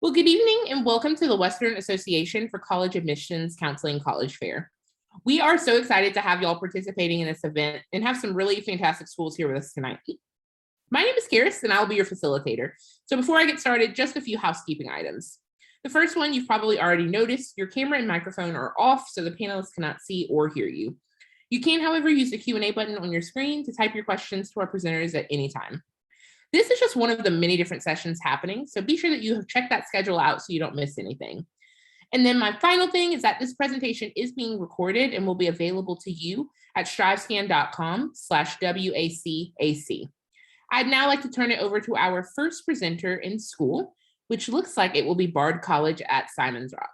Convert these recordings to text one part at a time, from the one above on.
Well, good evening and welcome to the Western Association for College Admissions Counseling College Fair. We are so excited to have y'all participating in this event and have some really fantastic schools here with us tonight. My name is Karis and I'll be your facilitator. So before I get started, just a few housekeeping items. The first one you've probably already noticed, your camera and microphone are off so the panelists cannot see or hear you. You can, however, use the Q&A button on your screen to type your questions to our presenters at any time. This is just one of the many different sessions happening, so be sure that you have checked that schedule out so you don't miss anything. And then my final thing is that this presentation is being recorded and will be available to you at strivescan.com/WACAC. I'd now like to turn it over to our first presenter in school, which looks like it will be Bart College at Simon's Rock.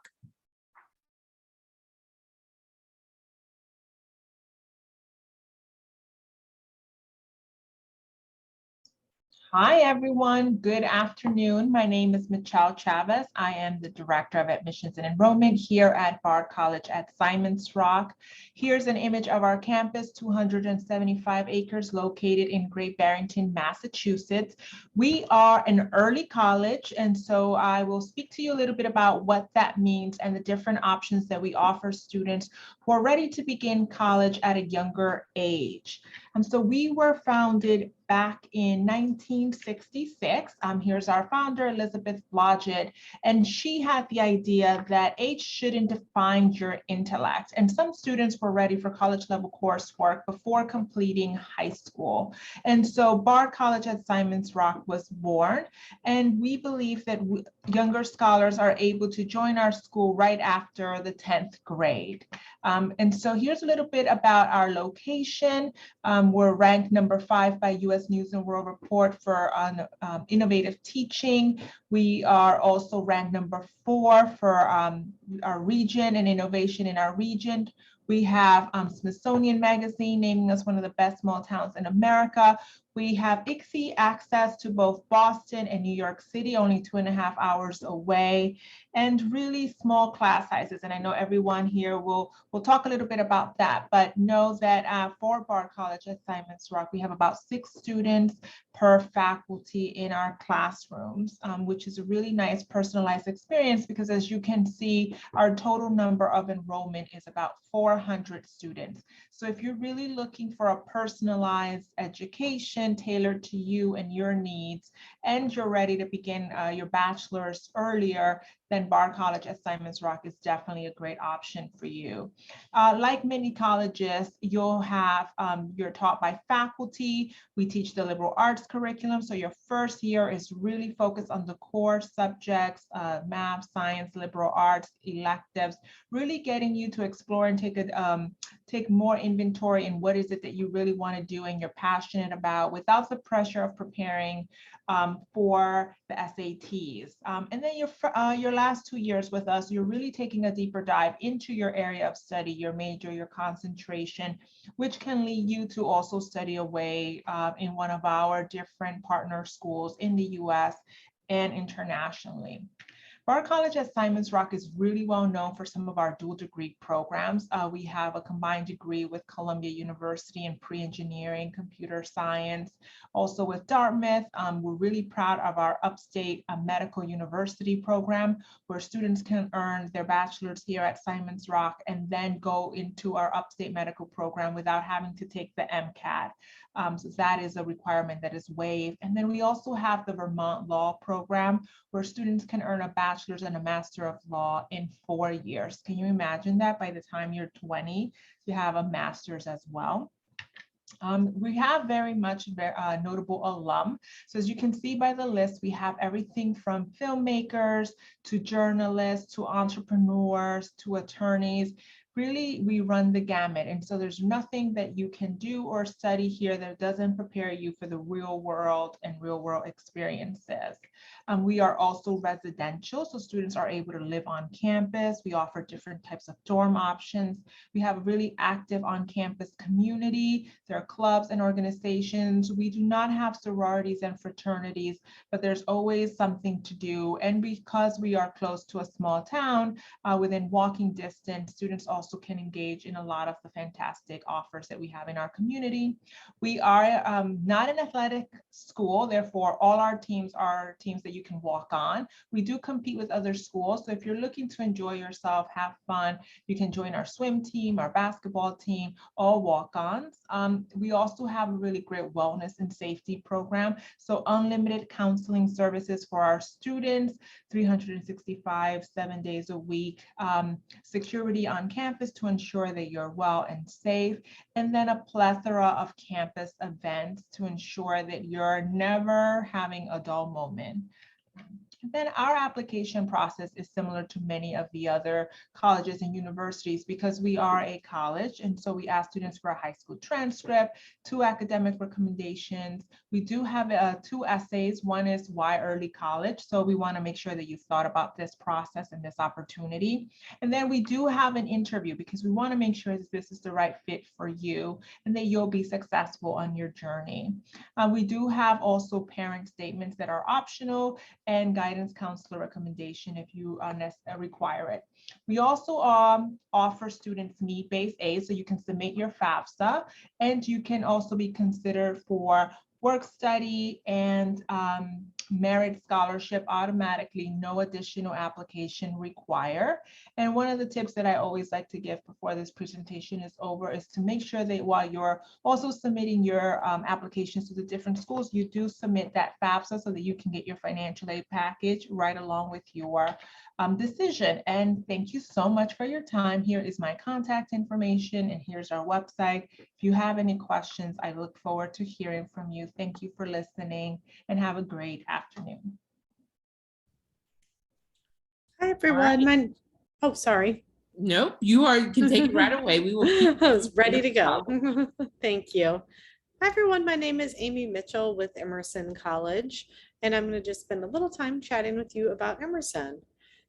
Hi, everyone. Good afternoon. My name is Michelle Chavez. I am the Director of Admissions and Enrollment here at Bart College at Simon's Rock. Here's an image of our campus, 275 acres located in Great Barrington, Massachusetts. We are an early college, and so I will speak to you a little bit about what that means and the different options that we offer students who are ready to begin college at a younger age. So we were founded back in 1966. Here's our founder, Elizabeth Blodgett, and she had the idea that age shouldn't define your intellect. And some students were ready for college level coursework before completing high school. And so Bart College at Simon's Rock was born, and we believe that younger scholars are able to join our school right after the 10th grade. And so here's a little bit about our location. We're ranked number 5 by U.S. News and World Report for innovative teaching. We are also ranked number 4 for our region and innovation in our region. We have Smithsonian Magazine naming us one of the best small towns in America. We have ICSI access to both Boston and New York City, only 2.5 hours away, and really small class sizes. And I know everyone here will talk a little bit about that, but know that for Bart College at Simon's Rock, we have about 6 students per faculty in our classrooms, which is a really nice personalized experience because as you can see, our total number of enrollment is about 400 students. So if you're really looking for a personalized education tailored to you and your needs, and you're ready to begin your bachelor's earlier, then Bart College at Simon's Rock is definitely a great option for you. Like many colleges, you're taught by faculty. We teach the liberal arts curriculum. So your first year is really focused on the core subjects, math, science, liberal arts, electives, really getting you to explore and take more inventory in what is it that you really want to do and you're passionate about without the pressure of preparing for the SATs. And then your last 2 years with us, you're really taking a deeper dive into your area of study, your major, your concentration, which can lead you to also study away in one of our different partner schools in the US and internationally. Bart College at Simon's Rock is really well known for some of our dual degree programs. We have a combined degree with Columbia University in pre-engineering, computer science. Also with Dartmouth, we're really proud of our upstate medical university program where students can earn their bachelor's here at Simon's Rock and then go into our upstate medical program without having to take the MCAT. So that is a requirement that is waived. And then we also have the Vermont Law Program where students can earn a bachelor's and a master of law in 4 years. Can you imagine that by the time you're 20, you have a master's as well? We have very much notable alum. So as you can see by the list, we have everything from filmmakers to journalists to entrepreneurs to attorneys. Really, we run the gamut. And so there's nothing that you can do or study here that doesn't prepare you for the real world and real world experiences. We are also residential, so students are able to live on campus. We offer different types of dorm options. We have a really active on-campus community. There are clubs and organizations. We do not have sororities and fraternities, but there's always something to do. And because we are close to a small town, within walking distance, students also also can engage in a lot of the fantastic offers that we have in our community. We are not an athletic school, therefore all our teams are teams that you can walk on. We do compete with other schools, so if you're looking to enjoy yourself, have fun, you can join our swim team, our basketball team, all walk-ons. We also have a really great wellness and safety program, so unlimited counseling services for our students, 365, 7 days a week, security on campus to ensure that you're well and safe, and then a plethora of campus events to ensure that you're never having a dull moment. Then our application process is similar to many of the other colleges and universities because we are a college. And so we ask students for a high school transcript, 2 academic recommendations. We do have 2 essays. One is why early college. So we want to make sure that you've thought about this process and this opportunity. And then we do have an interview because we want to make sure that this is the right fit for you and that you'll be successful on your journey. We do have also parent statements that are optional and guidance counselor recommendation if you require it. We also offer students need-based aid, so you can submit your FAFSA, and you can also be considered for work study and merit scholarship automatically, no additional application required. And one of the tips that I always like to give before this presentation is over is to make sure that while you're also submitting your applications to the different schools, you do submit that FAFSA so that you can get your financial aid package right along with your decision. And thank you so much for your time. Here is my contact information and here's our website. If you have any questions, I look forward to hearing from you. Thank you for listening and have a great afternoon. Hi, everyone. Right. Oh, sorry. Nope, you can take it right away. We will keep I was ready to go. Thank you. Hi, everyone. My name is Amy Mitchell with Emerson College, and I'm going to just spend a little time chatting with you about Emerson.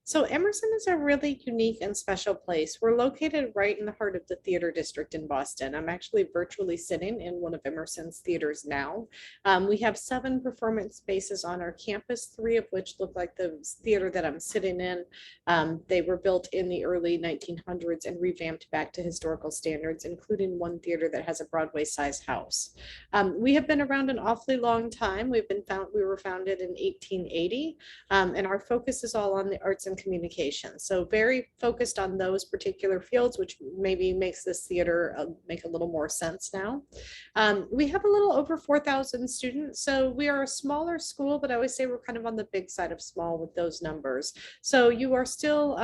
So Emerson is a really unique and special place. We're located right in the heart of the theater district in Boston. I'm actually virtually sitting in one of Emerson's theaters now. We have 7 performance spaces on our campus, 3 of which look like the theater that I'm sitting in. They were built in the early 1900s and revamped back to historical standards, including one theater that has a Broadway-sized house. We have been around an awfully long time. We were founded in 1880, and our focus is all on the arts and communication. So very focused on those particular fields, which maybe makes this theater make a little more sense now. We have a little over 4,000 students. So we are a smaller school, but I always say we're kind of on the big side of small with those numbers. So you are still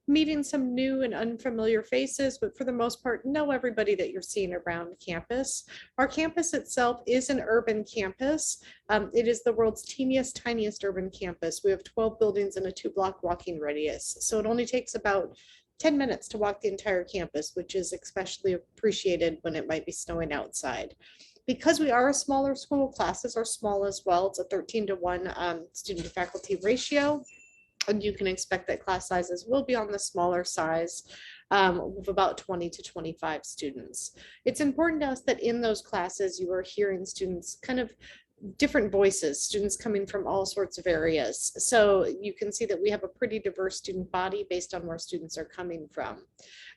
meeting some new and unfamiliar faces, but for the most part, know everybody that you're seeing around campus. Our campus itself is an urban campus. It is the world's tiniest urban campus. We have 12 buildings and a 2-block walking radius. So it only takes about 10 minutes to walk the entire campus, which is especially appreciated when it might be snowing outside. Because we are a smaller school, classes are small as well. It's a 13-to-1 student to faculty ratio. And you can expect that class sizes will be on the smaller size of about 20 to 25 students. It's important to us that in those classes, you are hearing students kind of different voices, students coming from all sorts of areas. So you can see that we have a pretty diverse student body based on where students are coming from.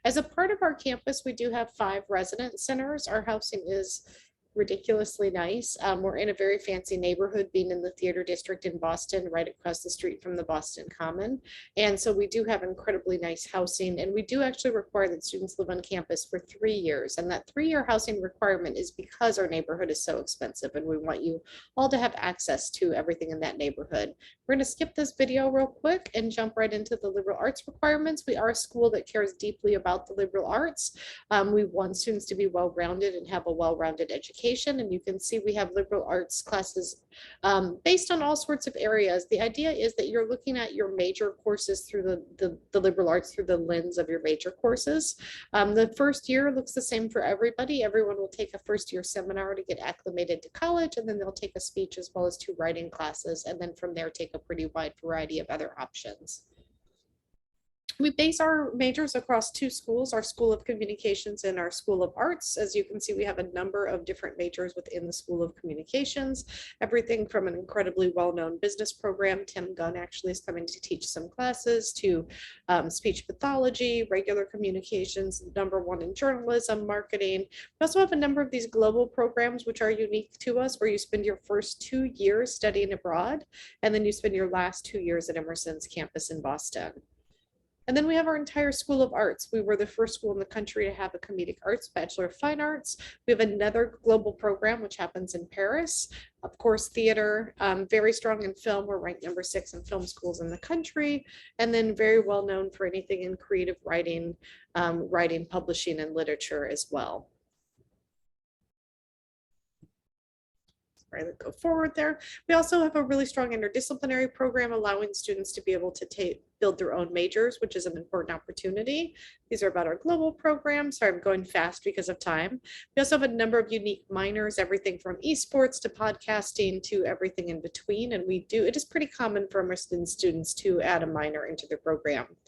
As a part of our campus, we do have 5 resident centers. Our housing is ridiculously nice. We're in a very fancy neighborhood, being in the theater district in Boston, right across the street from the Boston Common. And so we do have incredibly nice housing, and we do actually require that students live on campus for 3 years. And that 3-year housing requirement is because our neighborhood is so expensive and we want you all to have access to everything in that neighborhood. We're going to skip this video real quick and jump right into the liberal arts requirements. We are a school that cares deeply about the liberal arts. We want students to be well-rounded and have a well-rounded education. And you can see we have liberal arts classes based on all sorts of areas. The idea is that you're looking at your major courses through the liberal arts through the lens of your major courses. The first year looks the same for everybody. Everyone will take a first-year seminar to get acclimated to college, and then they'll take a speech as well as 2 writing classes, and then from there take a pretty wide variety of other options. We base our majors across two schools, our School of Communications and our School of Arts. As you can see, we have a number of different majors within the School of Communications, everything from an incredibly well-known business program. Tim Gunn actually is coming to teach some classes, to speech pathology, regular communications, #1 in journalism, marketing. We also have a number of these global programs which are unique to us, where you spend your first 2 years studying abroad, and then you spend your last 2 years at Emerson's campus in Boston. And then we have our entire School of Arts. We were the first school in the country to have a comedic arts, Bachelor of Fine Arts. We have another global program, which happens in Paris. Of course, theater, very strong in film. We're ranked #6 in film schools in the country. And then very well known for anything in creative writing, writing, publishing, and literature as well. Right, go forward there. We also have a really strong interdisciplinary program, allowing students to be able to build their own majors, which is an important opportunity. These are about our global program. Sorry, I'm going fast because of time. We also have a number of unique minors, everything from esports to podcasting to everything in between. And it is pretty common for Emerson students to add a minor into their program.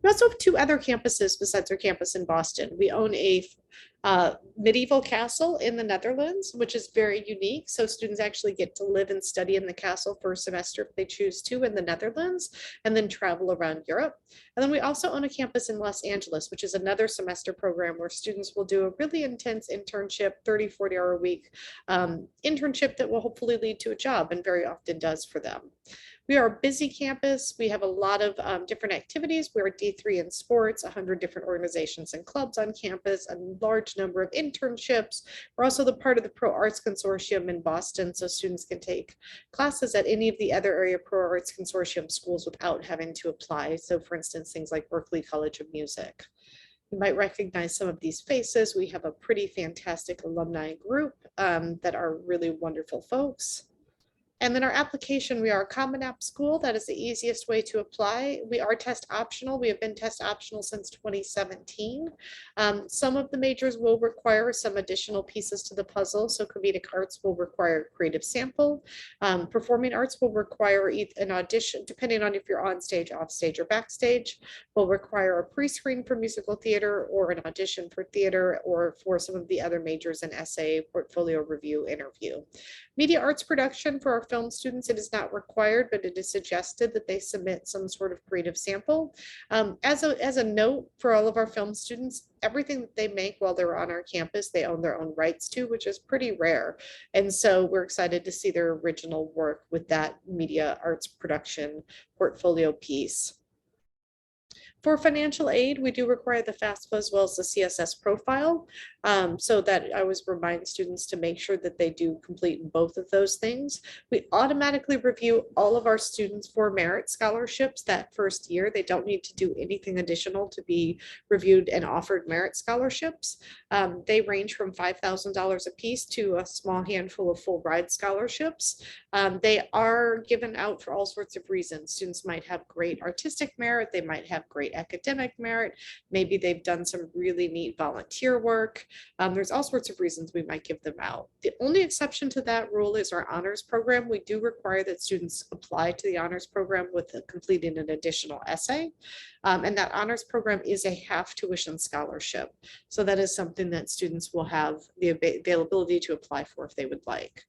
We also have 2 other campuses besides our campus in Boston. We own a medieval castle in the Netherlands, which is very unique. So students actually get to live and study in the castle for a semester if they choose to in the Netherlands, and then travel around Europe. And then we also own a campus in Los Angeles, which is another semester program where students will do a really intense internship, 30, 40-hour-a-week internship that will hopefully lead to a job, and very often does for them. We are a busy campus. We have a lot of different activities. We're D3 in sports, 100 different organizations and clubs on campus, a large number of internships. We're also the part of the Pro Arts Consortium in Boston, so students can take classes at any of the other area Pro Arts Consortium schools without having to apply. So for instance, things like Berklee College of Music. You might recognize some of these faces. We have a pretty fantastic alumni group that are really wonderful folks. And then our application, we are a Common App school. That is the easiest way to apply. We are test optional. We have been test optional since 2017. Some of the majors will require some additional pieces to the puzzle. So comedic arts will require creative sample. Performing arts will require an audition, depending on if you're on stage, off stage, or backstage, will require a pre-screen for musical theater, or an audition for theater, or for some of the other majors, an essay, portfolio review, interview. Media arts production for our film students, it is not required, but it is suggested that they submit some sort of creative sample. As a note for all of our film students, everything that they make while they're on our campus, they own their own rights to, which is pretty rare. And so we're excited to see their original work with that media arts production portfolio piece. For financial aid, we do require the FAFSA as well as the CSS profile, so that I always remind students to make sure that they do complete both of those things. We automatically review all of our students for merit scholarships that first year. They don't need to do anything additional to be reviewed and offered merit scholarships. They range from $5,000 a piece to a small handful of full ride scholarships. They are given out for all sorts of reasons. Students might have great artistic merit, they might have great academic merit, maybe they've done some really neat volunteer work. There's all sorts of reasons we might give them out. The only exception to that rule is our honors program. We do require that students apply to the honors program with completing an additional essay. And that honors program is a half tuition scholarship. So that is something that students will have the availability to apply for if they would like.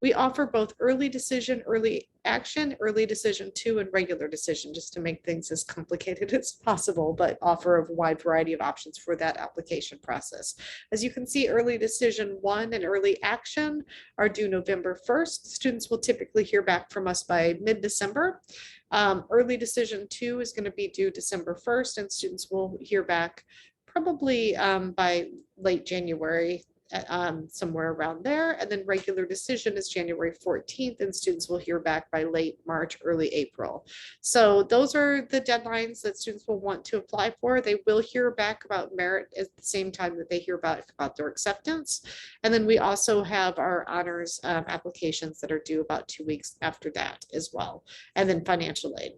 We offer both early decision, early action, early decision 2, and regular decision, just to make things as complicated as possible, but offer a wide variety of options for that application process. As you can see, early decision 1 and early action are due November 1st. Students will typically hear back from us by mid-December. Early decision 2 is going to be due December 1st, and students will hear back probably by late January, somewhere around there. And then regular decision is January 14th, and students will hear back by late March, early April. So those are the deadlines that students will want to apply for. They will hear back about merit at the same time that they hear about their acceptance. And then we also have our honors applications that are due about 2 weeks after that as well. And then financial aid.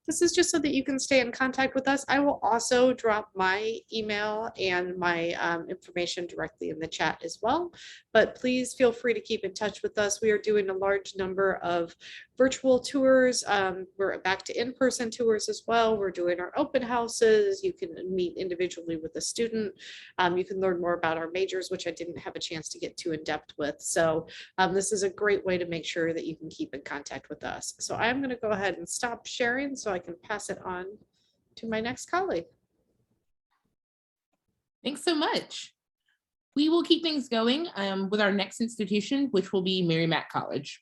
This is just so that you can stay in contact with us. I will also drop my email and my information directly in the chat as well. But please feel free to keep in touch with us. We are doing a large number of virtual tours. We're back to in-person tours as well. We're doing our open houses. You can meet individually with a student. You can learn more about our majors, which I didn't have a chance to get too in depth with. So this is a great way to make sure that you can keep in contact with us. So I'm going to go ahead and stop sharing so I can pass it on to my next colleague. Thanks so much. We will keep things going with our next institution, which will be Merrimack College.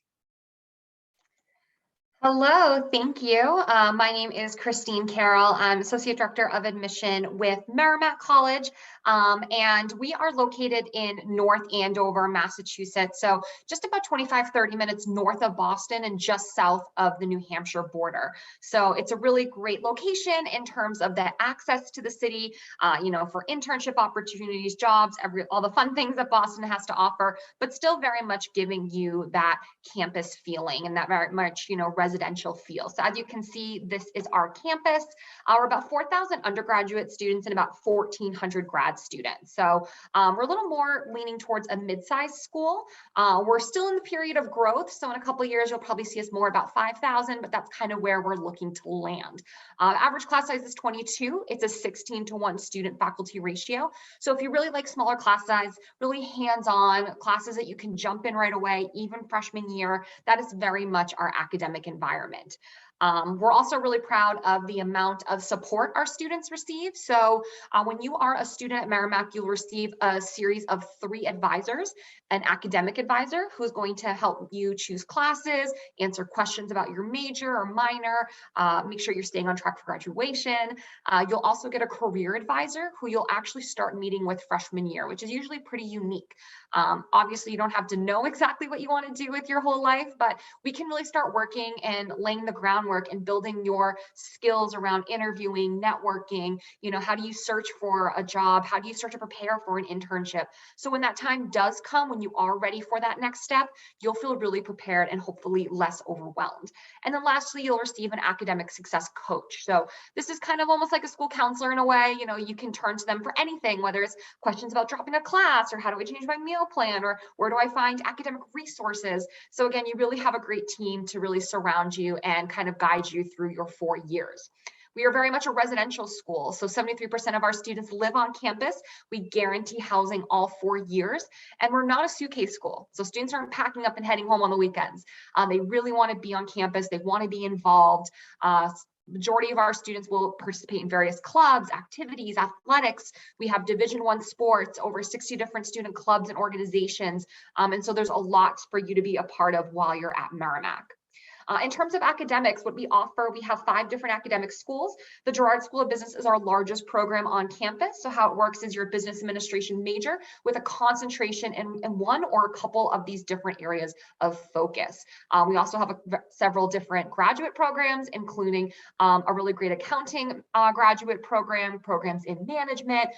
Hello, thank you. My name is Christine Carroll. I'm Associate Director of Admission with Merrimack College, and we are located in North Andover, Massachusetts, so just about 25-30 minutes north of Boston and just south of the New Hampshire border. So it's a really great location in terms of the access to the city, for internship opportunities, jobs, all the fun things that Boston has to offer, but still very much giving you that campus feeling and that very much, residential feel. So as you can see, this is our campus. We're about 4,000 undergraduate students and about 1,400 grad students. So we're a little more leaning towards a mid-sized school. We're still in the period of growth. So in a couple of years, you'll probably see us more about 5,000, but that's kind of where we're looking to land. Average class size is 22. It's a 16-to-1 student faculty ratio. So if you really like smaller class size, really hands-on classes that you can jump in right away, even freshman year, that is very much our academic environment. We're also really proud of the amount of support our students receive. So when you are a student at Merrimack, you'll receive a series of 3 advisors, an academic advisor who's going to help you choose classes, answer questions about your major or minor, make sure you're staying on track for graduation. You'll also get a career advisor who you'll actually start meeting with freshman year, which is usually pretty unique. Obviously, you don't have to know exactly what you want to do with your whole life, but we can really start working and laying the groundwork and building your skills around interviewing, networking. How do you search for a job? How do you start to prepare for an internship? So when that time does come, when you are ready for that next step, you'll feel really prepared and hopefully less overwhelmed. And then lastly, you'll receive an academic success coach. So this is kind of almost like a school counselor in a way. You can turn to them for anything, whether it's questions about dropping a class or how do I change my meal plan or where do I find academic resources. So again, you really have a great team to really surround you and kind of guide you through your 4 years. We are very much a residential school. So 73% of our students live on campus. We guarantee housing all 4 years. And we're not a suitcase school. So students aren't packing up and heading home on the weekends. They really want to be on campus. They want to be involved. Majority of our students will participate in various clubs, activities, athletics. We have Division I sports, over 60 different student clubs and organizations. And so there's a lot for you to be a part of while you're at Merrimack. In terms of academics, what we offer, we have 5 different academic schools. The Girard School of Business is our largest program on campus. So how it works is you're a business administration major with a concentration in one or a couple of these different areas of focus. We also have several different graduate programs, including a really great accounting graduate program, programs in management,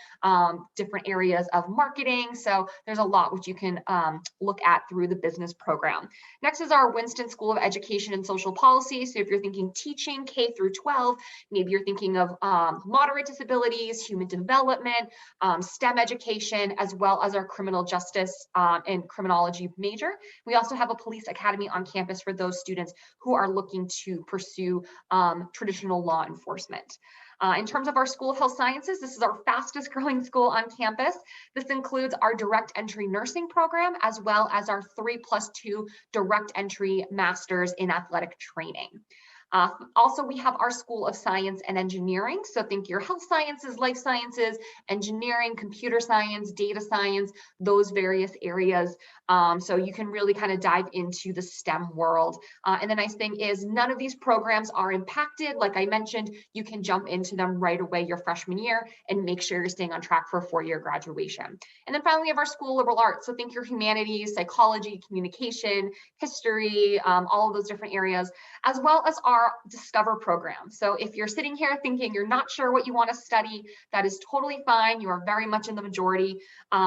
different areas of marketing. So there's a lot which you can look at through the business program. Next is our Winston School of Education and Social Policy. So if you're thinking teaching K through 12, maybe you're thinking of moderate disabilities, human development, STEM education, as well as our criminal justice and criminology major. We also have a police academy on campus for those students who are looking to pursue traditional law enforcement. In terms of our School of Health Sciences, this is our fastest growing school on campus. This includes our direct entry nursing program, as well as our 3+2 direct entry masters in athletic training. Also, we have our School of Science and Engineering. So think your health sciences, life sciences, engineering, computer science, data science, those various areas. So you can really kind of dive into the STEM world. And the nice thing is none of these programs are impacted. Like I mentioned, you can jump into them right away your freshman year and make sure you're staying on track for a 4-year graduation. And then finally, we have our School of Liberal Arts. So think your humanities, psychology, communication, history, all of those different areas, as well as our our Discover program. So if you're sitting here thinking you're not sure what you want to study, that is totally fine. You are very much in the majority.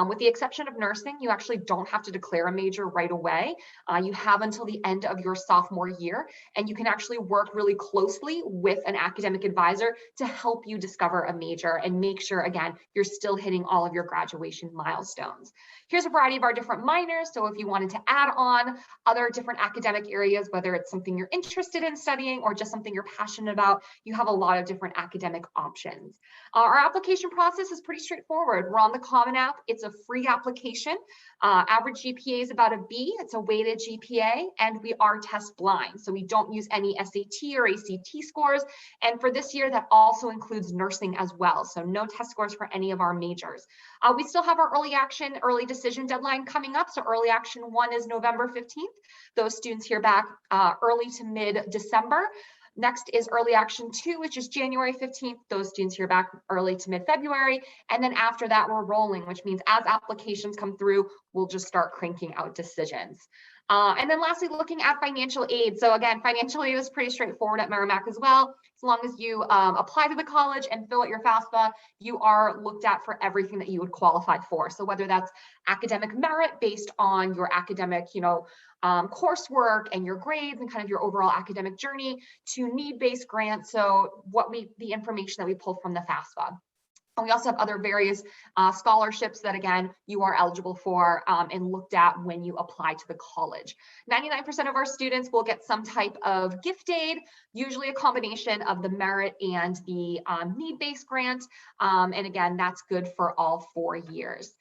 With the exception of nursing, you actually don't have to declare a major right away. You have until the end of your sophomore year, and you can actually work really closely with an academic advisor to help you discover a major and make sure, again, you're still hitting all of your graduation milestones. Here's a variety of our different minors. So if you wanted to add on other different academic areas, whether it's something you're interested in studying or just something you're passionate about, you have a lot of different academic options. Our application process is pretty straightforward. We're on the Common App. It's a free application. Average GPA is about a B. It's a weighted GPA, and we are test blind. So we don't use any SAT or ACT scores. And for this year, that also includes nursing as well. So no test scores for any of our majors. We still have our early action, early decision deadline coming up. So early action 1 is November 15th. Those students hear back early to mid-December. Next is early action 2, which is January 15th. Those students hear back early to mid-February. And then after that, we're rolling, which means as applications come through, we'll just start cranking out decisions. And then lastly, looking at financial aid. So again, financial aid is pretty straightforward at Merrimack as well. As long as you apply to the college and fill out your FAFSA, you are looked at for everything that you would qualify for. So whether that's academic merit based on your academic, coursework and your grades and kind of your overall academic journey, to need-based grants. So the information that we pull from the FAFSA. And we also have other various scholarships that, again, you are eligible for and looked at when you apply to the college. 99% of our students will get some type of gift aid, usually a combination of the merit and the need-based grant. And again, that's good for all 4 years.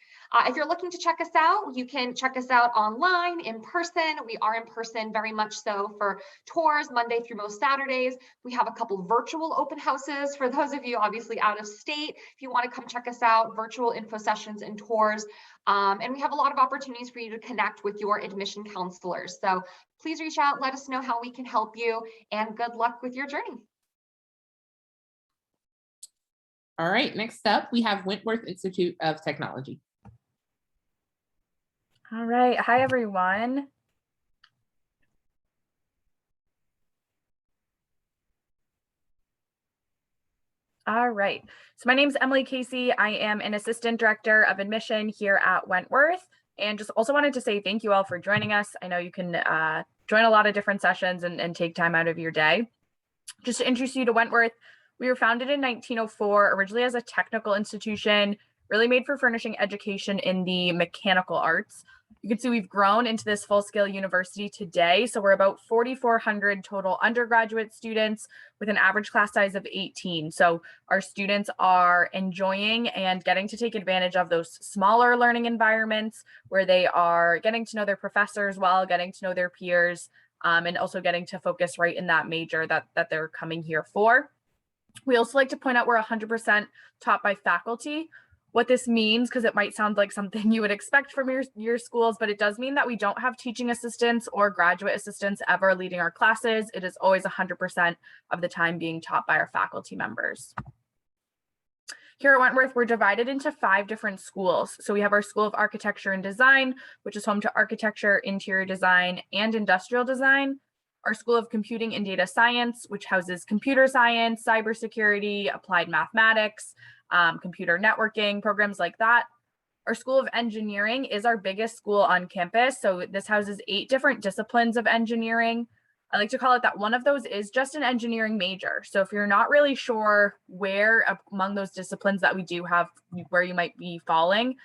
If you're looking to check us out, you can check us out online, in person. We are in person very much so for tours Monday through most Saturdays. We have a couple virtual open houses for those of you obviously out of state. If you want to come check us out, virtual info sessions and tours. And we have a lot of opportunities for you to connect with your admission counselors. So please reach out, let us know how we can help you, and good luck with your journey. All right, next up, we have Wentworth Institute of Technology. All right. Hi, everyone. All right. So my name is Emily Casey. I am an assistant director of admission here at Wentworth. And just also wanted to say thank you all for joining us. I know you can join a lot of different sessions and take time out of your day. Just to introduce you to Wentworth, we were founded in 1904, originally as a technical institution, really made for furnishing education in the mechanical arts. You can see we've grown into this full-scale university today. So we're about 4,400 total undergraduate students with an average class size of 18. So our students are enjoying and getting to take advantage of those smaller learning environments where they are getting to know their professors well, getting to know their peers, and also getting to focus right in that major that they're coming here for. We also like to point out we're 100% taught by faculty. What this means, because it might sound like something you would expect from your schools, but it does mean that we don't have teaching assistants or graduate assistants ever leading our classes. It is always 100% of the time being taught by our faculty members. Here at Wentworth, we're divided into 5 different schools. So we have our School of Architecture and Design, which is home to architecture, interior design, and industrial design. Our School of Computing and Data Science, which houses computer science, cybersecurity, applied mathematics, computer networking, programs like that. Our School of Engineering is our biggest school on campus. So this houses 8 different disciplines of engineering. I like to call it that one of those is just an engineering major. So if you're not really sure where among those disciplines that we do have, where you might be falling,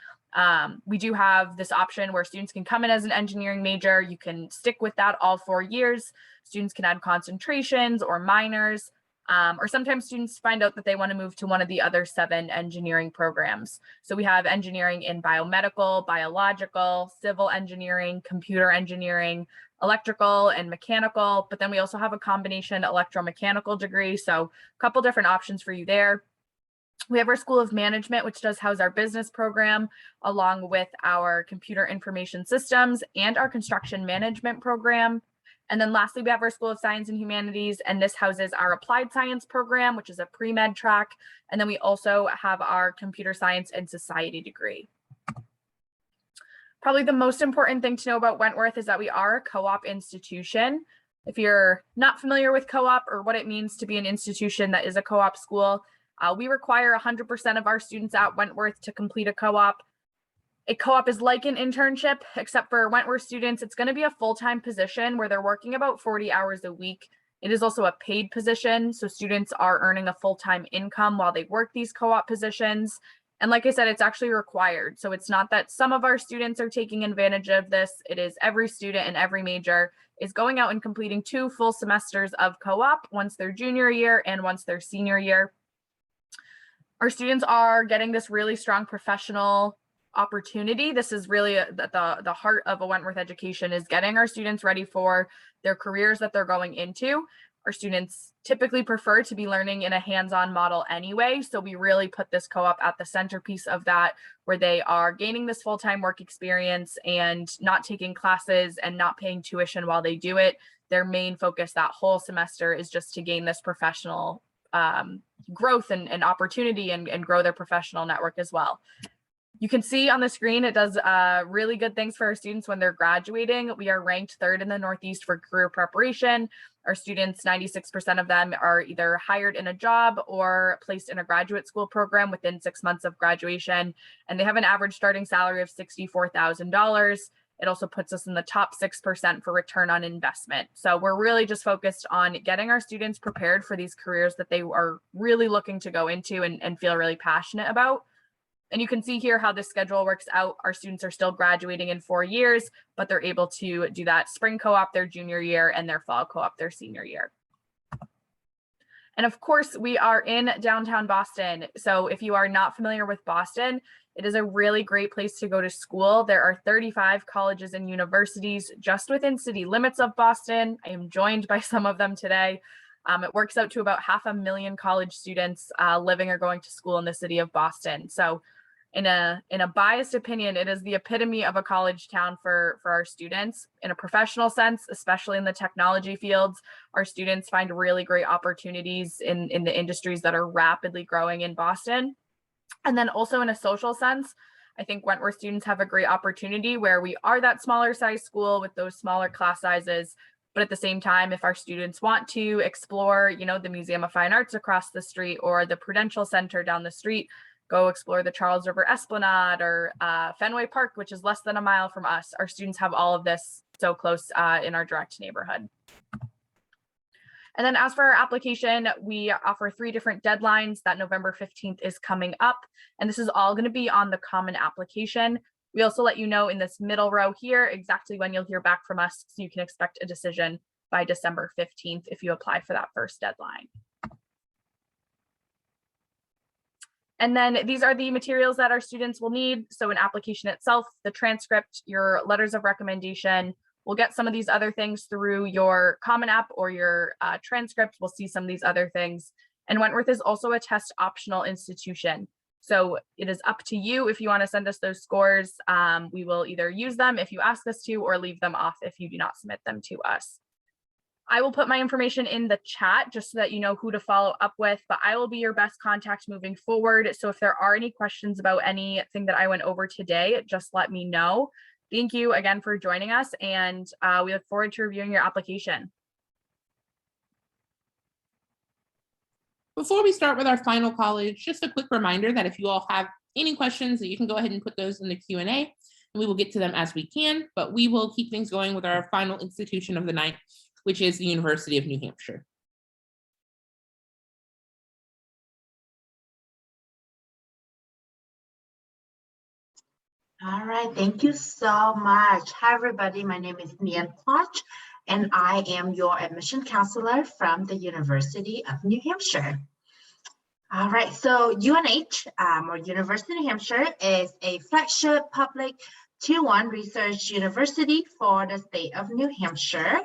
we do have this option where students can come in as an engineering major. You can stick with that all 4 years. Students can add concentrations or minors. Or sometimes students find out that they want to move to one of the other 7 engineering programs. So we have engineering in biomedical, biological, civil engineering, computer engineering, electrical and mechanical, but then we also have a combination electromechanical degree. So a couple different options for you there. We have our School of Management, which does house our business program, along with our computer information systems and our construction management program. And then lastly, we have our School of Science and Humanities, and this houses our applied science program, which is a pre-med track. And then we also have our computer science and society degree. Probably the most important thing to know about Wentworth is that we are a co-op institution. If you're not familiar with co-op or what it means to be an institution that is a co-op school, we require 100% of our students at Wentworth to complete a co-op. A co-op is like an internship, except for Wentworth students, it's going to be a full-time position where they're working about 40 hours a week. It is also a paid position, so students are earning a full-time income while they work these co-op positions. And like I said, it's actually required. So it's not that some of our students are taking advantage of this. It is every student in every major is going out and completing 2 full semesters of co-op, once their junior year and once their senior year. Our students are getting this really strong professional opportunity. This is really the heart of a Wentworth education, is getting our students ready for their careers that they're going into. Our students typically prefer to be learning in a hands-on model anyway, so we really put this co-op at the centerpiece of that, where they are gaining this full-time work experience and not taking classes and not paying tuition while they do it. Their main focus that whole semester is just to gain this professional growth and opportunity and grow their professional network as well. You can see on the screen, it does really good things for our students when they're graduating. We are ranked 3rd in the Northeast for career preparation. Our students, 96% of them are either hired in a job or placed in a graduate school program within 6 months of graduation. And they have an average starting salary of $64,000. It also puts us in the top 6% for return on investment. So we're really just focused on getting our students prepared for these careers that they are really looking to go into and feel really passionate about. And you can see here how this schedule works out. Our students are still graduating in 4 years, but they're able to do that spring co-op their junior year and their fall co-op their senior year. And of course, we are in downtown Boston. So if you are not familiar with Boston, it is a really great place to go to school. There are 35 colleges and universities just within city limits of Boston. I am joined by some of them today. It works out to about 500,000 college students living or going to school in the city of Boston. So in a biased opinion, it is the epitome of a college town for our students. In a professional sense, especially in the technology fields, our students find really great opportunities in the industries that are rapidly growing in Boston. And then also in a social sense, I think Wentworth students have a great opportunity where we are that smaller size school with those smaller class sizes. But at the same time, if our students want to explore, the Museum of Fine Arts across the street or the Prudential Center down the street, go explore the Charles River Esplanade or Fenway Park, which is less than a mile from us. Our students have all of this so close in our direct neighborhood. And then as for our application, we offer 3 different deadlines. That November 15th is coming up, and this is all going to be on the common application. We also let you know in this middle row here exactly when you'll hear back from us, so you can expect a decision by December 15th if you apply for that first deadline. And then these are the materials that our students will need. So an application itself, the transcript, your letters of recommendation. We'll get some of these other things through your Common App or your transcript. We'll see some of these other things. And Wentworth is also a test optional institution. So it is up to you if you want to send us those scores. We will either use them if you ask us to, or leave them off if you do not submit them to us. I will put my information in the chat just so that you know who to follow up with, but I will be your best contact moving forward. So if there are any questions about anything that I went over today, just let me know. Thank you again for joining us, and we look forward to reviewing your application. Before we start with our final college, just a quick reminder that if you all have any questions, that you can go ahead and put those in the Q&A, and we will get to them as we can, but we will keep things going with our final institution of the night, which is the University of New Hampshire. All right, thank you so much. Hi, everybody. My name is Nian Quach, and I am your admission counselor from the University of New Hampshire. All right, so UNH, or University of New Hampshire, is a flagship public Tier 1 research university for the state of New Hampshire.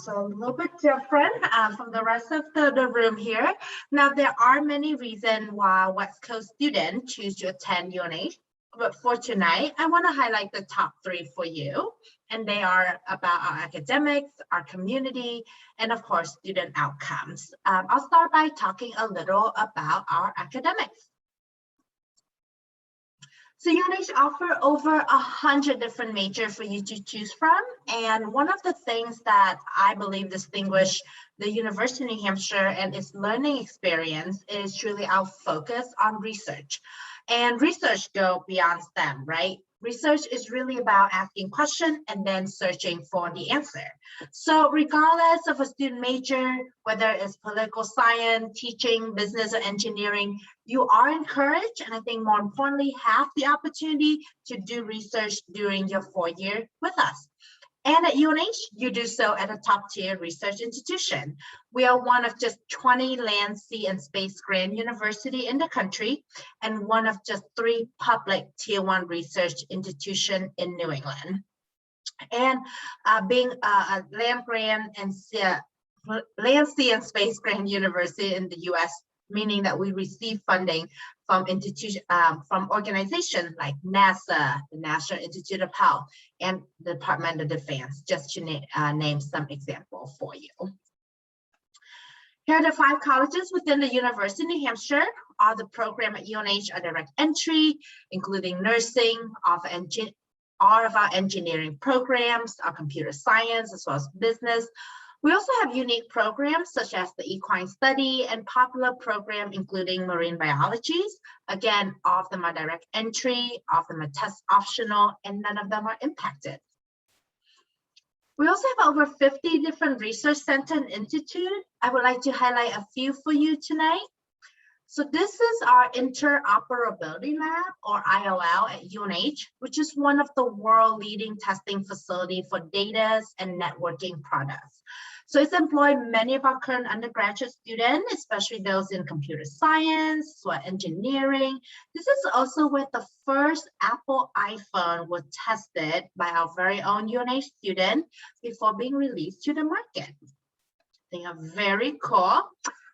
So a little bit different from the rest of the room here. Now, there are many reasons why West Coast students choose to attend UNH. But for tonight, I want to highlight the top 3 for you, and they are about our academics, our community, and of course, student outcomes. I'll start by talking a little about our academics. So UNH offer over 100 different majors for you to choose from. And one of the things that I believe distinguish the University of New Hampshire and its learning experience is truly our focus on research. And research go beyond STEM, right? Research is really about asking questions and then searching for the answer. So regardless of a student major, whether it's political science, teaching, business, or engineering, you are encouraged, and I think more importantly, have the opportunity to do research during your 4-year with us. And at UNH, you do so at a top-tier research institution. We are one of just 20 land, sea, and space grant university in the country, and one of just 3 public Tier 1 research institution in New England. And being a land grant and land, sea, and space grant university in the U.S., meaning that we receive funding from from organizations like NASA, the National Institute of Health, and the Department of Defense, just to name some examples for you. Here are the 5 colleges within the University of New Hampshire. All the programs at UNH are direct entry, including nursing, all of our engineering programs, our computer science, as well as business. We also have unique programs such as the equine study and popular program, including marine biology. Again, all of them are direct entry, all of them are test optional, and none of them are impacted. We also have over 50 different research centers and institutes. I would like to highlight a few for you tonight. So this is our interoperability lab, or IOL, at UNH, which is one of the world leading testing facility for data and networking products. So it's employed many of our current undergraduate students, especially those in computer science or engineering. This is also where the first Apple iPhone was tested by our very own UNH student before being released to the market. They are very cool.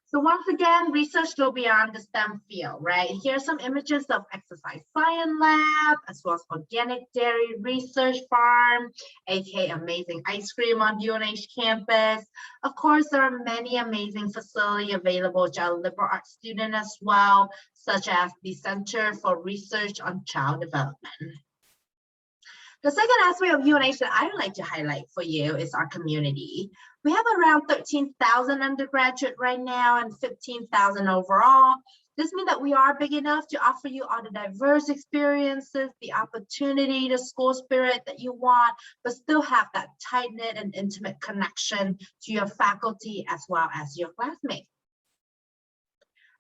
So once again, research go beyond the STEM field, right? Here are some images of exercise science lab, as well as organic dairy research farm, aka amazing ice cream on UNH campus. Of course, there are many amazing facilities available to our liberal arts students as well, such as the Center for Research on Child Development. The second aspect of UNH that I would like to highlight for you is our community. We have around 13,000 undergraduate right now and 15,000 overall. This means that we are big enough to offer you all the diverse experiences, the opportunity, the school spirit that you want, but still have that tight-knit and intimate connection to your faculty as well as your classmates.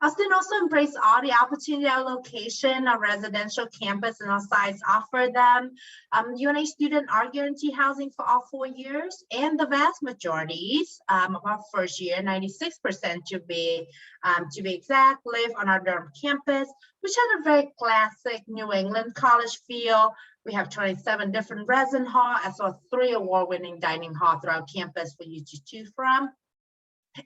Our students also embrace all the opportunity our location, our residential campus, and our sites offer them. UNH students are guaranteed housing for all 4 years, and the vast majority of our first year, 96% to be exact, live on our Durham campus, which has a very classic New England college feel. We have 27 different resident halls, as well as 3 award-winning dining halls throughout campus for you to choose from.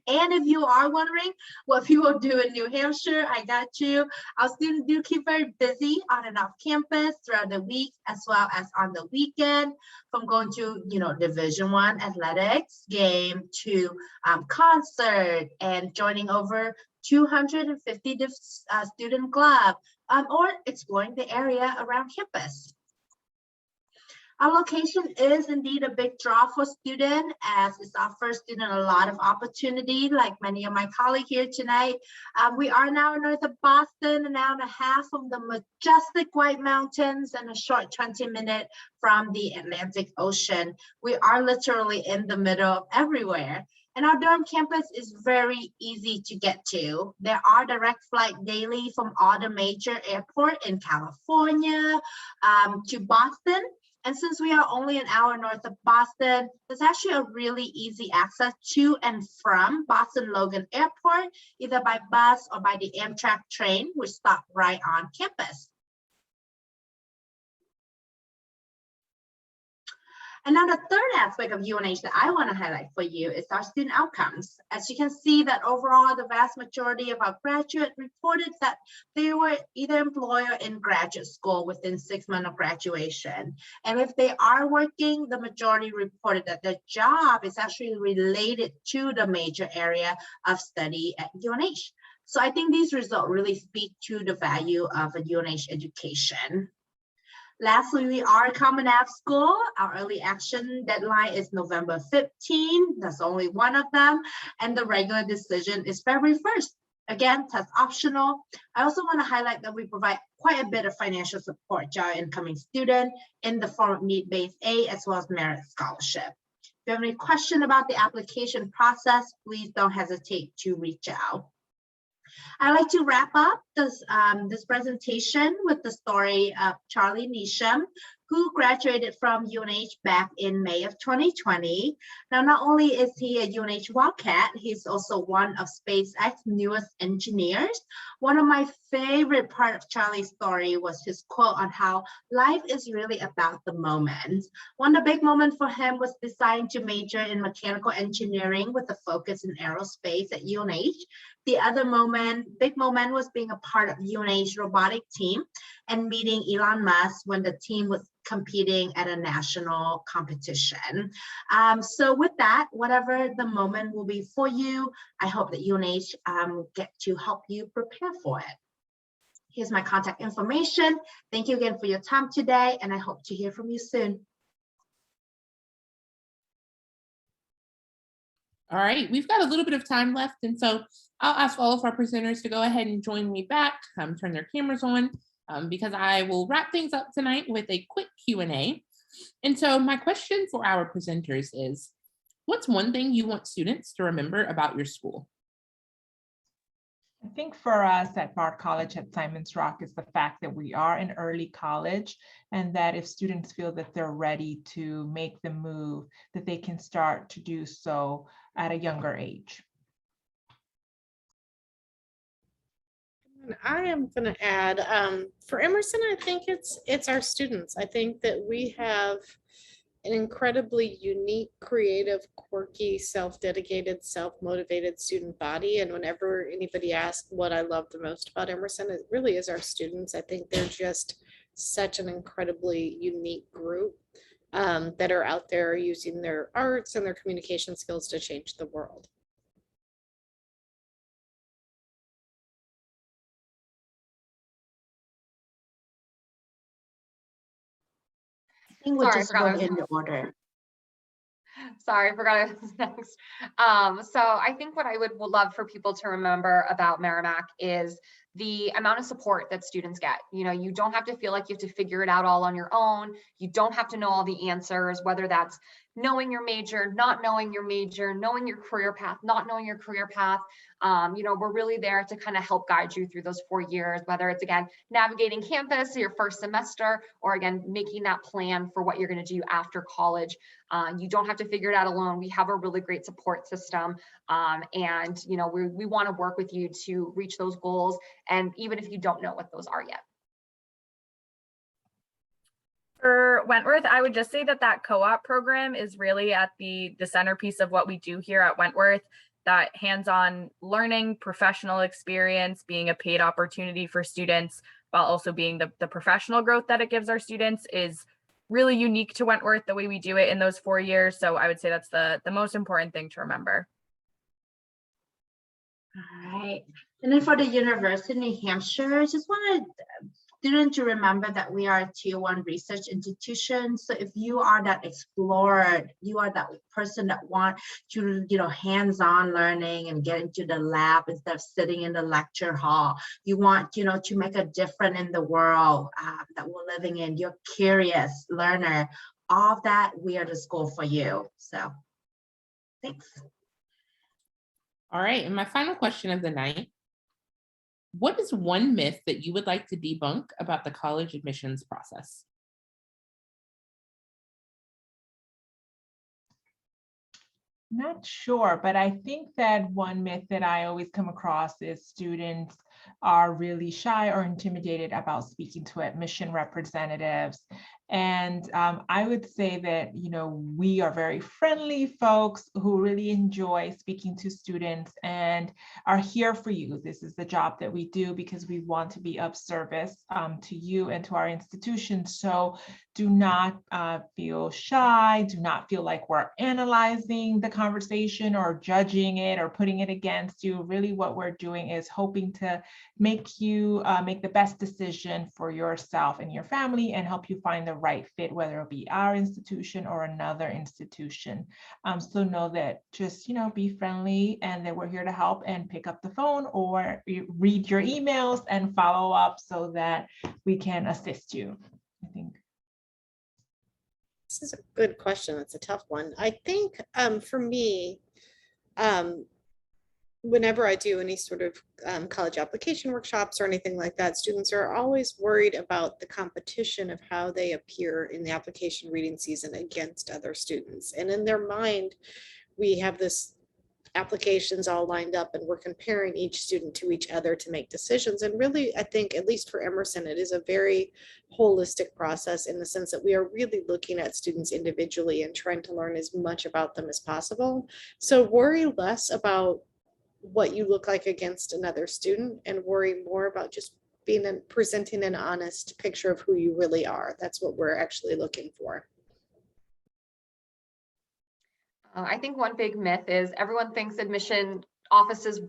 And if you are wondering what people do in New Hampshire, I got you. Our students do keep very busy on and off campus throughout the week, as well as on the weekend, from going to, Division I athletics game to concert and joining over 250 student club, or exploring the area around campus. Our location is indeed a big draw for students, as it offers students a lot of opportunity, like many of my colleagues here tonight. We are now north of Boston, an hour and a half from the majestic White Mountains and a short 20-minute from the Atlantic Ocean. We are literally in the middle of everywhere. And our Durham campus is very easy to get to. There are direct flights daily from all the major airports in California to Boston. And since we are only an hour north of Boston, there's actually a really easy access to and from Boston Logan Airport, either by bus or by the Amtrak train, which stop right on campus. And now the third aspect of UNH that I want to highlight for you is our student outcomes. As you can see that overall, the vast majority of our graduates reported that they were either employed or in graduate school within 6 months of graduation. And if they are working, the majority reported that their job is actually related to the major area of study at UNH. So I think these results really speak to the value of a UNH education. Lastly, we are a Common App school. Our early action deadline is November 15. That's only one of them. And the regular decision is February 1st. Again, test optional. I also want to highlight that we provide quite a bit of financial support to our incoming student in the form of need-based aid as well as merit scholarship. If you have any question about the application process, please don't hesitate to reach out. I'd like to wrap up this presentation with the story of Charlie Neesham, who graduated from UNH back in May of 2020. Now, not only is he a UNH WACAC, he's also one of SpaceX's newest engineers. One of my favorite part of Charlie's story was his quote on how life is really about the moment. One of the big moments for him was deciding to major in mechanical engineering with a focus in aerospace at UNH. The other big moment was being a part of UNH robotic team and meeting Elon Musk when the team was competing at a national competition. So with that, whatever the moment will be for you, I hope that UNH get to help you prepare for it. Here's my contact information. Thank you again for your time today, and I hope to hear from you soon. All right, we've got a little bit of time left, and so I'll ask all of our presenters to go ahead and join me back, turn their cameras on, because I will wrap things up tonight with a quick Q&A. And so my question for our presenters is, what's one thing you want students to remember about your school? I think for us at Bart College at Simon's Rock is the fact that we are an early college, and that if students feel that they're ready to make the move, that they can start to do so at a younger age. And I am going to add, for Emerson, I think it's our students. I think that we have an incredibly unique, creative, quirky, self-dedicated, self-motivated student body. And whenever anybody asks what I love the most about Emerson, it really is our students. I think they're just such an incredibly unique group that are out there using their arts and their communication skills to change the world. I think we'll Sorry, just go in the order. Sorry, I forgot it was next. So I think what I would love for people to remember about Merrimack is the amount of support that students get. You know, you don't have to feel like you have to figure it out all on your own. You don't have to know all the answers, whether that's knowing your major, not knowing your major, knowing your career path, not knowing your career path. You know, we're really there to kind of help guide you through those 4 years, whether it's, again, navigating campus your first semester, or again, making that plan for what you're going to do after college. You don't have to figure it out alone. We have a really great support system. And, you know, we want to work with you to reach those goals. And even if you don't know what those are yet. For Wentworth, I would just say that co-op program is really at the centerpiece of what we do here at Wentworth. That hands-on learning, professional experience, being a paid opportunity for students, while also being the professional growth that it gives our students is really unique to Wentworth, the way we do it in those 4 years. So I would say that's the most important thing to remember. All right. And then for the University of New Hampshire, I just wanted students to remember that we are a Tier 1 research institution. So if you are that explorer, you are that person that want to, you know, hands-on learning and get into the lab instead of sitting in the lecture hall. You want, you know, to make a difference in the world that we're living in. You're curious learner. All of that, we are the school for you. So thanks. All right, and my final question of the night. What is one myth that you would like to debunk about the college admissions process? Not sure, but I think that one myth that I always come across is students are really shy or intimidated about speaking to admission representatives. And I would say that, you know, we are very friendly folks who really enjoy speaking to students and are here for you. This is the job that we do because we want to be of service to you and to our institution. So do not feel shy. Do not feel like we're analyzing the conversation or judging it or putting it against you. Really what we're doing is hoping to make you make the best decision for yourself and your family and help you find the right fit, whether it be our institution or another institution. So know that just, be friendly and that we're here to help, and pick up the phone or read your emails and follow up so that we can assist you, I think. This is a good question. It's a tough one. I think for me, whenever I do any sort of college application workshops or anything like that, students are always worried about the competition of how they appear in the application reading season against other students. And in their mind, we have this applications all lined up and we're comparing each student to each other to make decisions. And really, I think, at least for Emerson, it is a very holistic process in the sense that we are really looking at students individually and trying to learn as much about them as possible. So worry less about what you look like against another student and worry more about just presenting an honest picture of who you really are. That's what we're actually looking for. I think one big myth is everyone thinks admission offices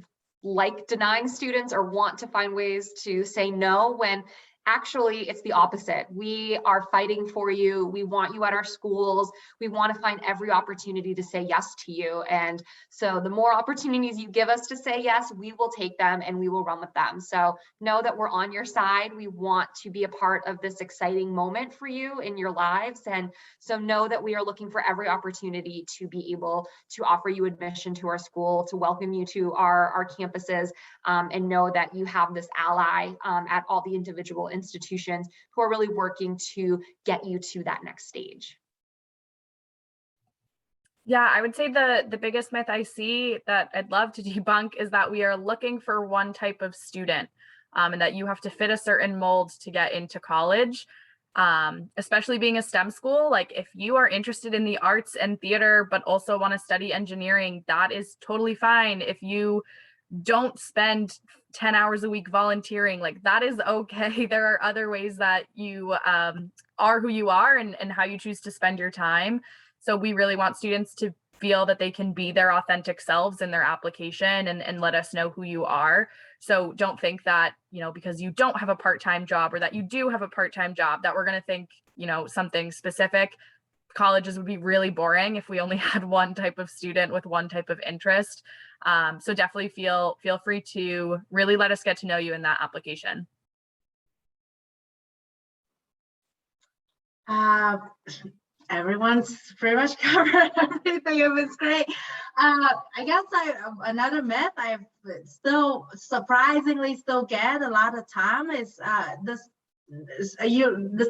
like denying students or want to find ways to say no, when actually it's the opposite. We are fighting for you. We want you at our schools. We want to find every opportunity to say yes to you. And so the more opportunities you give us to say yes, we will take them and we will run with them. So know that we're on your side. We want to be a part of this exciting moment for you in your lives. And so know that we are looking for every opportunity to be able to offer you admission to our school, to welcome you to our campuses, and know that you have this ally at all the individual institutions who are really working to get you to that next stage. Yeah, I would say the biggest myth I see that I'd love to debunk is that we are looking for one type of student, and that you have to fit a certain mold to get into college, especially being a STEM school. Like, if you are interested in the arts and theater, but also want to study engineering, that is totally fine. If you don't spend 10 hours a week volunteering, like, that is okay. There are other ways that you are who you are and how you choose to spend your time. So we really want students to feel that they can be their authentic selves in their application and let us know who you are. So don't think that, because you don't have a part-time job or that you do have a part-time job, that we're going to think, something specific. Colleges would be really boring if we only had one type of student with one type of interest. So definitely feel free to really let us get to know you in that application. Everyone's pretty much covered everything. It was great. I guess another myth I still surprisingly still get a lot of time is the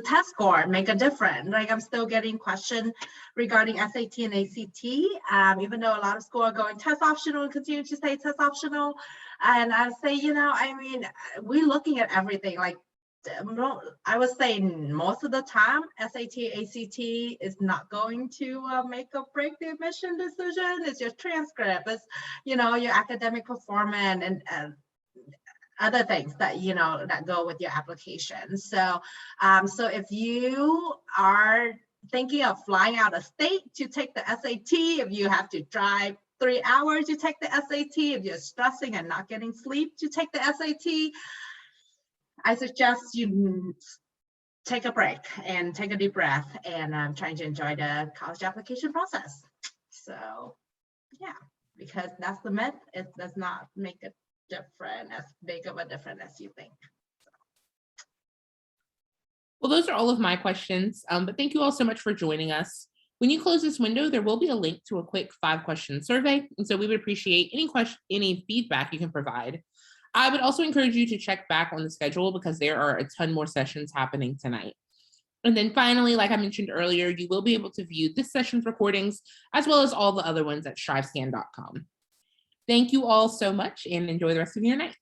test score make a difference. Like, I'm still getting questions regarding SAT and ACT, even though a lot of schools are going test optional and continue to say test optional. And I say, we're looking at everything. Like, I would say most of the time, SAT, ACT is not going to make or break the admission decision. It's your transcript, it's, your academic performance and other things that, that go with your application. So, so if you are thinking of flying out of state to take the SAT, if you have to drive 3 hours to take the SAT, if you're stressing and not getting sleep to take the SAT, I suggest you take a break and take a deep breath and trying to enjoy the college application process. So, yeah, because that's the myth. It does not make it different, as big of a difference as you think. Well, those are all of my questions, but thank you all so much for joining us. When you close this window, there will be a link to a quick 5-question survey, and so we would appreciate any feedback you can provide. I would also encourage you to check back on the schedule because there are a ton more sessions happening tonight. And then finally, like I mentioned earlier, you will be able to view this session's recordings as well as all the other ones at strivescan.com. Thank you all so much and enjoy the rest of your night.